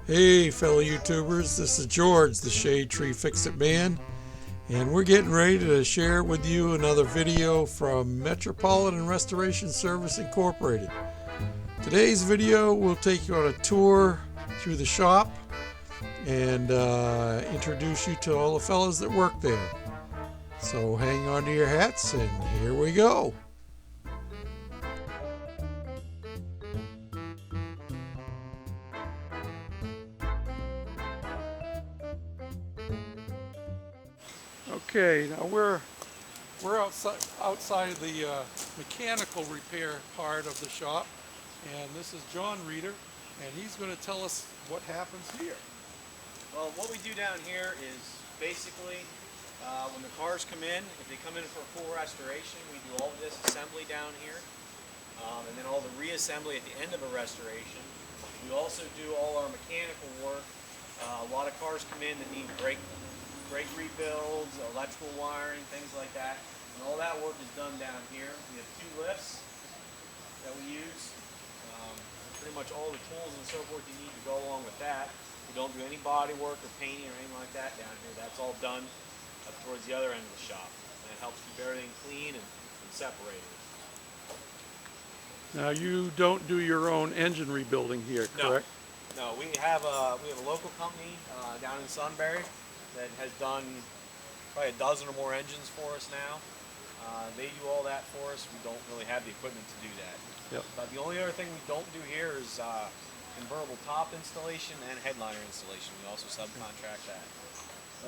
Hey fellow YouTubers, this is George, the Shade Tree Fix-It Man, and we're getting ready to share with you another video from Metropolitan Restoration Service Incorporated. Today's video will take you on a tour through the shop and introduce you to all the fellows that work there. So hang on to your hats and here we go. Okay, now we're outside of the mechanical repair part of the shop, and this is John Reeder, and he's going to tell us what happens here. Well, what we do down here is basically when the cars come in, if they come in for a full restoration, we do all of this assembly down here, and then all the reassembly at the end of a restoration. We also do all our mechanical work. A lot of cars come in that need brake rebuilds, electrical wiring, things like that. And all that work is done down here. We have 2 lifts that we use. Pretty much all the tools and so forth you need to go along with that. We don't do any body work or painting or anything like that down here. That's all done up towards the other end of the shop. And it helps keep everything clean and separated. Now you don't do your own engine rebuilding here, correct? No, we have a local company down in Sunbury that has done probably a dozen or more engines for us now. They do all that for us. We don't really have the equipment to do that. Yep. But the only other thing we don't do here is convertible top installation and headliner installation. We also subcontract that.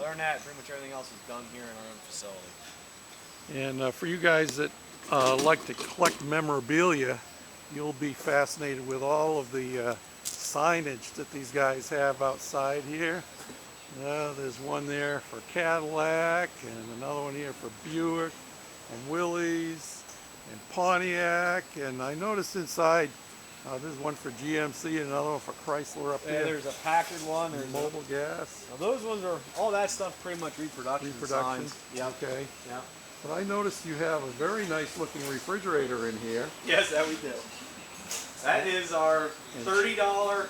Other than that, pretty much everything else is done here in our own facility. And for you guys that like to collect memorabilia, you'll be fascinated with all of the signage that these guys have outside here. There's one there for Cadillac, and another one here for Buick, and Willys, and Pontiac, and I noticed inside there's one for GMC and another one for Chrysler up there. There's a Packard one. There's Mobile Gas. Now those ones are, all that stuff pretty much reproduction. Yeah. Okay. Yeah. But I noticed you have a very nice looking refrigerator in here. Yes, that we do. That is our $30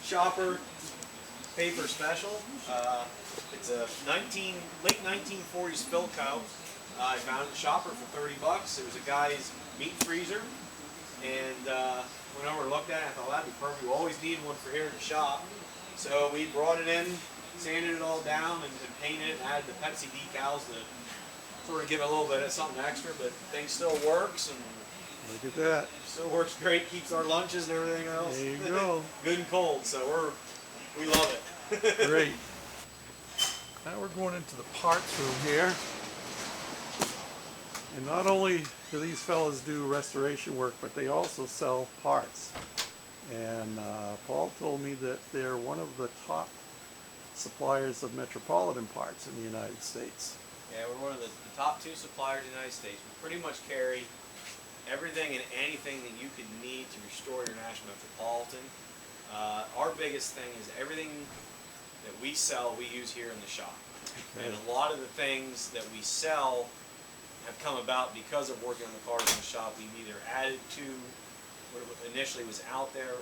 shopper paper special. It's a late 1940s Philco. I found it at the shopper for $30. It was a guy's meat freezer, and went over and looked at it. I thought, that'd be perfect. We always need one for here in the shop, so we brought it in, sanded it all down, and painted it, and added the Pepsi decals to sort of give it a little bit of something extra. But thing still works, and look at that. Still works great. Keeps our lunches and everything else. There you go. Good and cold. So we love it. Great. Now we're going into the parts room here. And not only do these fellas do restoration work, but they also sell parts. And Paul told me that they're one of the top suppliers of Metropolitan parts in the United States. Yeah, we're one of the top 2 suppliers in the United States. We pretty much carry everything and anything that you could need to restore your National Metropolitan. Our biggest thing is everything that we sell, we use here in the shop. Okay. And a lot of the things that we sell have come about because of working on the cars in the shop. We've either added to what initially was out there,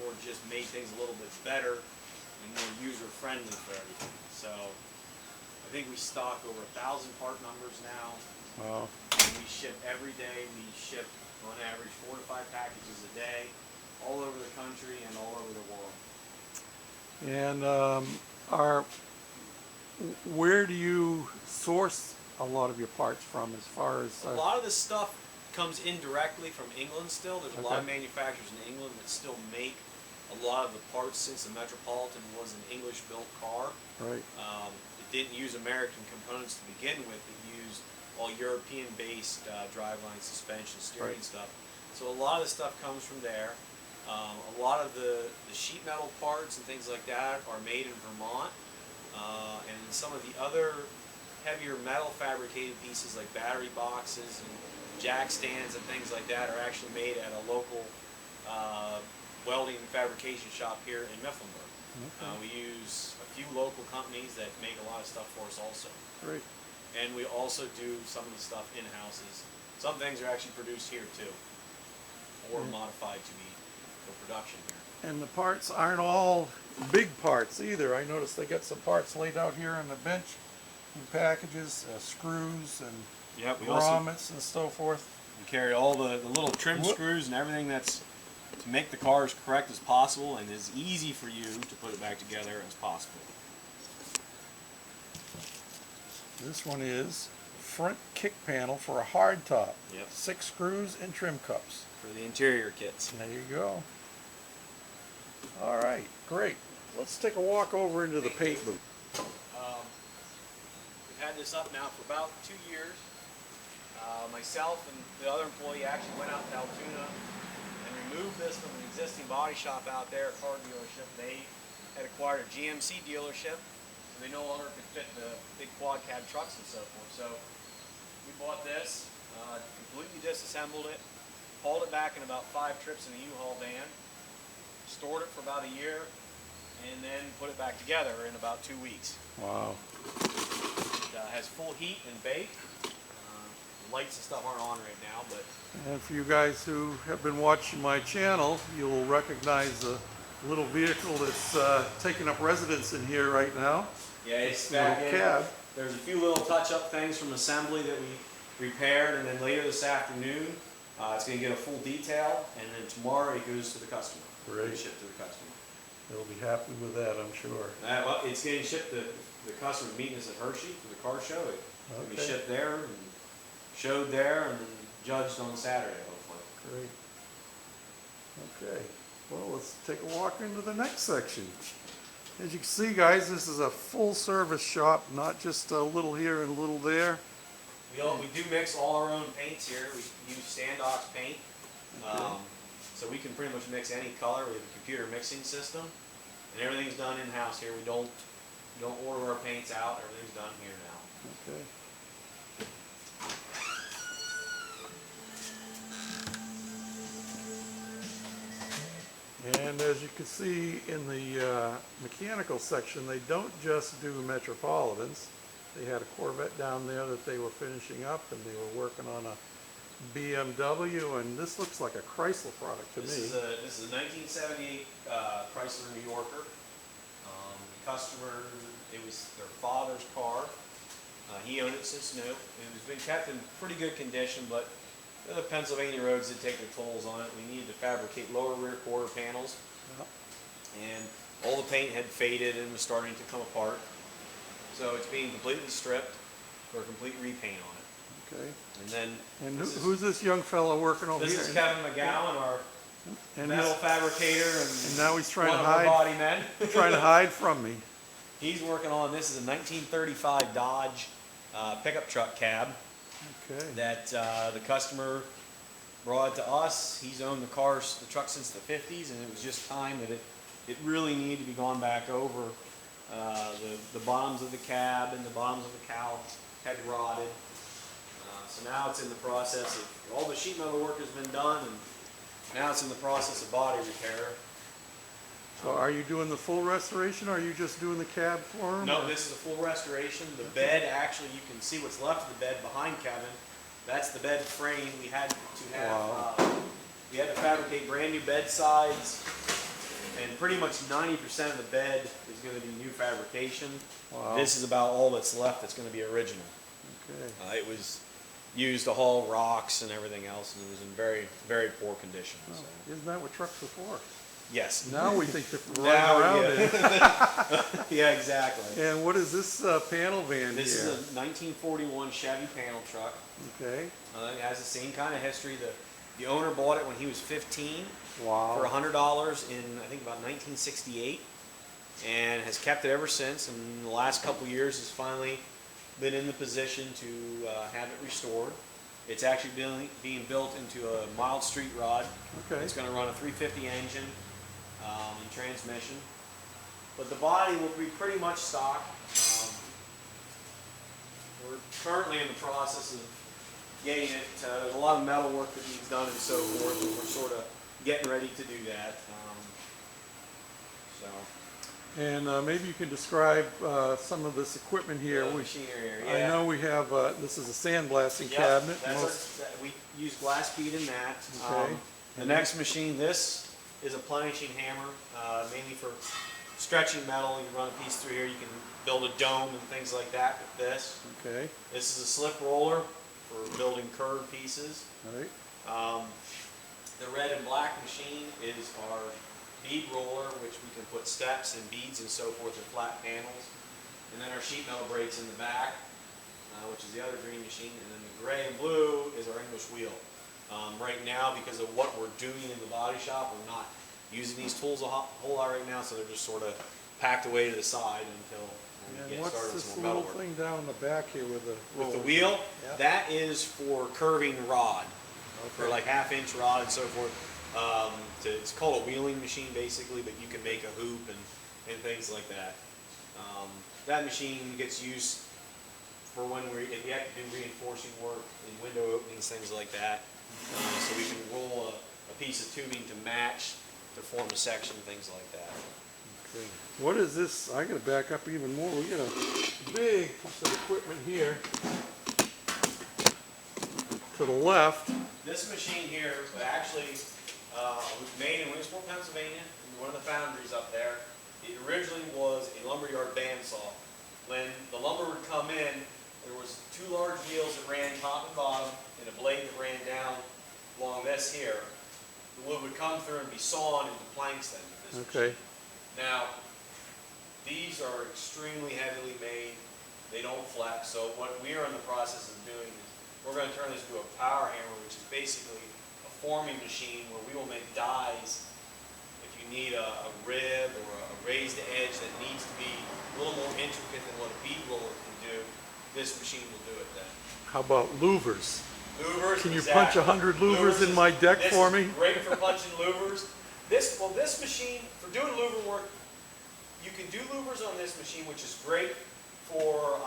or just made things a little bit better and more user-friendly for everything. So I think we stock over 1,000 part numbers now. Wow. And we ship every day. We ship on average 4 to 5 packages a day, all over the country and all over the world. And where do you source a lot of your parts from, as far as... A lot of this stuff comes indirectly from England still. There's a lot of manufacturers in England that still make a lot of the parts, since the Metropolitan was an English-built car. Right. It didn't use American components to begin with. It used all European-based driveline, suspension, steering stuff. So a lot of the stuff comes from there. A lot of the sheet metal parts and things like that are made in Vermont. And some of the other heavier metal fabricated pieces like battery boxes and jack stands and things like that are actually made at a local welding and fabrication shop here in Mifflinburg. Okay. We use a few local companies that make a lot of stuff for us also. Great. And we also do some of the stuff in-houses. Some things are actually produced here too, or modified to be for production here. And the parts aren't all big parts either. I noticed they got some parts laid out here on the bench in packages, screws and Yep, we grommets and so forth. We carry all the little trim screws and everything that's to make the car as correct as possible and as easy for you to put it back together as possible. This one is front kick panel for a hard top. Yep. 6 screws and trim cups. For the interior kits. There you go. All right, great. Let's take a walk over into the paint booth. We've had this up now for about 2 years. Myself and the other employee actually went out to Altoona and removed this from an existing body shop out there, a car dealership. They had acquired a GMC dealership, so they no longer could fit the big quad cab trucks and so forth. So we bought this, completely disassembled it, hauled it back in about 5 trips in a U-Haul van, stored it for about a year, and then put it back together in about 2 weeks. Wow. It has full heat and bake. Lights and stuff aren't on right now, but And for you guys who have been watching my channel, you'll recognize the little vehicle that's taking up residence in here right now. yeah, it's Little back in. cab. There's a few little touch-up things from assembly that we repaired, and then later this afternoon, it's going to get a full detail, and then tomorrow it goes to the customer. Great. Shipped to the customer. They'll be happy with that, I'm sure. Well, it's getting shipped to the customer's meeting us at Hershey for the car show. It's going to be Okay. shipped there, and showed there, and then judged on Saturday, hopefully. Great. Okay. Well, let's take a walk into the next section. As you can see, guys, this is a full service shop, not just a little here and a little there. We do mix all our own paints here. We use Standox paint. So we can pretty much mix any color. We have a computer mixing system, and everything's done in-house here. We don't order our paints out. Everything's done here now. Okay. And as you can see in the mechanical section, they don't just do Metropolitans. They had a Corvette down there that they were finishing up, and they were working on a BMW, and this looks like a Chrysler product to This me. is a 1978 Chrysler New Yorker. The customer, it was their father's car. He owned it since new. It was been kept in pretty good condition, but the Pennsylvania roads did take their tolls on it. We needed to fabricate lower rear quarter panels, and all the paint had faded and was starting to come apart. So it's being completely stripped for a complete repaint on it. Okay. And then And who's this young fellow working over this here? is Kevin MacLeod, our And metal he's- fabricator, and now he's trying one to of our hide, body men. trying to hide from me. He's working on this is a 1935 Dodge pickup truck cab Okay. that the customer brought to us. He's owned the truck since the 50s, and it was just time that it really needed to be gone back over. The bottoms of the cab and the bottoms of the cowl had rotted. So now it's in the process of, all the sheet metal work has been done, and now it's in the process of body repair. So are you doing the full restoration, or are you just doing the cab for him? No, this is a full restoration. The bed, actually, you can see what's left of the bed behind Kevin. That's the bed frame. We had to have, Wow. we had to fabricate brand new bed sides, and pretty much 90% of the bed is going to be new fabrication. Wow. This is about all that's left that's going to be original. Okay. It was used to haul rocks and everything else, and it was in very, very poor condition. Oh, So. isn't that what trucks are for? Yes. Now we think they're Now, right around yeah. it. Yeah, exactly. And what is this panel van This here? is a 1941 Chevy panel truck. Okay. It has the same kind of history. The owner bought it when he was 15 Wow. for $100 in, I think, about 1968, and has kept it ever since. And in the last couple years has finally been in the position to have it restored. It's actually being built into a mild street rod. Okay. It's going to run a 350 engine and transmission. But the body will be pretty much stock. We're currently in the process of getting it. There's a lot of metal work that needs done and so forth, and we're sort of getting ready to do that. And maybe you can describe some of this equipment here. Machinery here, I yeah. know we have, this is a sandblasting Yep, cabinet. we use glass bead in that. Okay. The next machine, this is a plunging hammer, mainly for stretching metal. You run a piece through here, you can build a dome and things like that with this. Okay. This is a slip roller for building curved pieces. All right. The red and black machine is our bead roller, which we can put steps and beads and so forth in flat panels. And then our sheet metal breaks in the back, which is the other green machine. And then the gray and blue is our English wheel. Right now, because of what we're doing in the body shop, we're not using these tools a whole lot right now, so they're just sort of packed away to the side until we get started with some metal work. What's this little thing down the back here with the wheel? Yeah. That is for curving rod, for like half-inch rod and so forth. It's called a wheeling machine basically, but you can make a hoop and things like that. That machine gets used for when if you have to do reinforcing work in window openings, things like that. So we can roll a piece of tubing to match to form a section, things like that. Okay. What is this? I got to back up even more. We got a big piece of equipment here to the left. This machine here actually was made in Williamsport, Pennsylvania, in one of the foundries up there. It originally was a lumberyard bandsaw. When the lumber would come in, there was two large wheels that ran top and bottom, and a blade that ran down along this here. The wood would come through and be sawn into planks then. With this Okay. machine. Now, these are extremely heavily made. They don't flex. So what we are in the process of doing is we're going to turn this into a power hammer, which is basically a forming machine where we will make dies. If you need a rib or a raised edge that needs to be a little more intricate than what a bead roller can do, this machine will do it then. How about louvers? Louvers. Can you exactly. punch 100 louvers in my deck for me? This is great for punching louvers. This machine, for doing louver work, you can do louvers on this machine, which is great for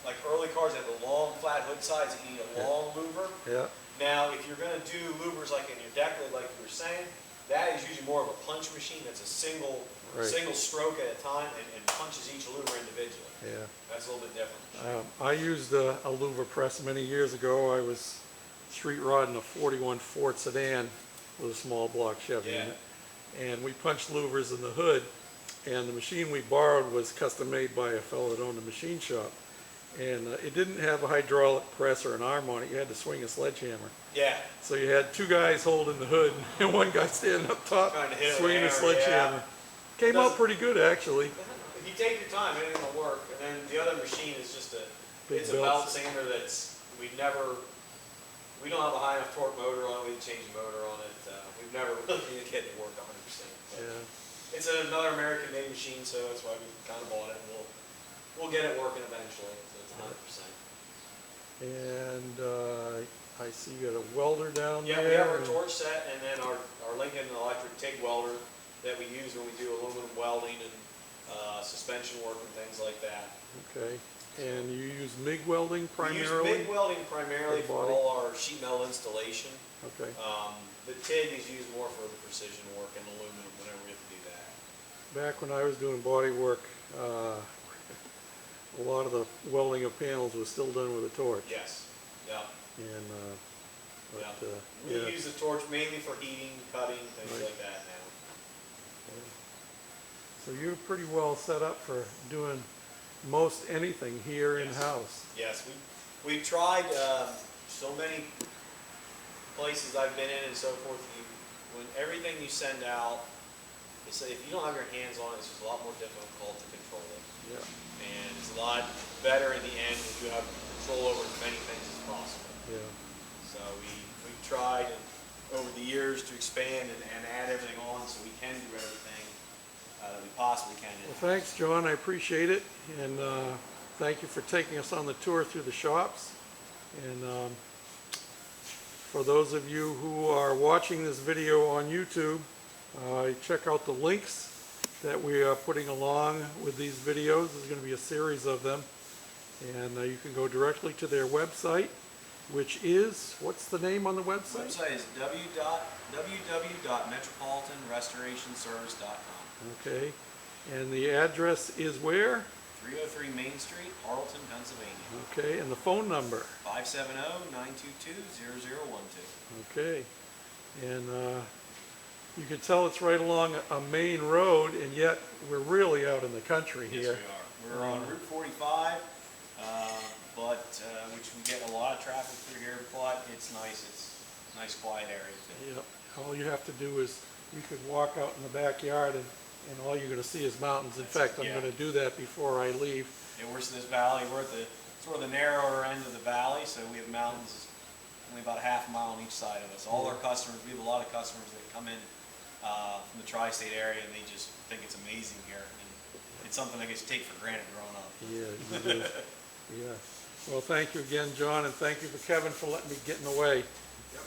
like early cars that have the long flat hood sides that you need a long louver. Yeah. Now, if you're going to do louvers like in your deck lid, like you were saying, that is usually more of a punch machine. That's a single stroke at a time and punches each louver individually. Yeah. That's a little bit different. I used a louver press many years ago. I was street rodding a 41 Ford sedan with a small block Chevy in it. And we punched louvers in the hood. And the machine we borrowed was custom made by a fellow that owned a machine shop. And it didn't have a hydraulic press or an arm on it. You had to swing a sledgehammer. Yeah. So you had two guys holding the hood and one guy standing up top Trying to hit it swinging a with a sledgehammer. hammer, Came out pretty good actually. If you take your time, anything will work. And then the other machine is just it's a belt sander that's, we don't have a high enough torque motor on it. We didn't change the motor on it. We've never really get it to work 100%. Yeah. It's another American-made machine, so that's why we kind of bought it. And we'll get it working eventually, so it's 100%. And I see you got a welder down there. Yeah, we have our torch set, and then our Lincoln electric TIG welder that we use when we do aluminum welding and suspension work and things like that. Okay. And you use MIG welding primarily? We use MIG welding primarily for all our sheet metal installation. Okay. The TIG is used more for the precision work and aluminum whenever we have to do that. Back when I was doing body work, a lot of the welding of panels was still done with a torch. Yes. Yeah. And We use the torch mainly for heating, cutting, things like that now. So you're pretty well set up for doing most anything here in-house. Yes, we've tried so many places I've been in and so forth. When everything you send out, if you don't have your hands on it, it's just a lot more difficult to control it. Yeah. And it's a lot better in the end when you have control over as many things as possible. Yeah. So we've tried over the years to expand and add everything on so we can do everything that we possibly can. Well, thanks, John. I appreciate it. And thank you for taking us on the tour through the shops. And for those of you who are watching this video on YouTube, check out the links that we are putting along with these videos. There's going to be a series of them. And you can go directly to their website, which is, what's the name on the website? The website is www.metropolitanrestorationservice.com. Okay. And the address is where? 303 Main Street, Arlton, Pennsylvania. Okay. And the phone number? 570-922-0012. Okay. And You can tell it's right along a main road, and yet we're really out in the country Yes, here. we are. We're on Route 45, which we get a lot of traffic through here, but it's nice. It's a nice, quiet area. Yeah, all you have to do is, you could walk out in the backyard and all you're gonna see is mountains. In fact, I'm Yeah. gonna do that before I leave. Yeah, we're in this valley. We're at the sort of the narrower end of the valley, so we have mountains only about half a mile on each side of us. All our customers, we have a lot of customers that come in from the tri-state area, and they just think it's amazing here. And it's something I guess you take for granted growing up. Yeah, you do. Yeah. Well, thank you again, John, and thank you for Kevin for letting me get in the way. Yep.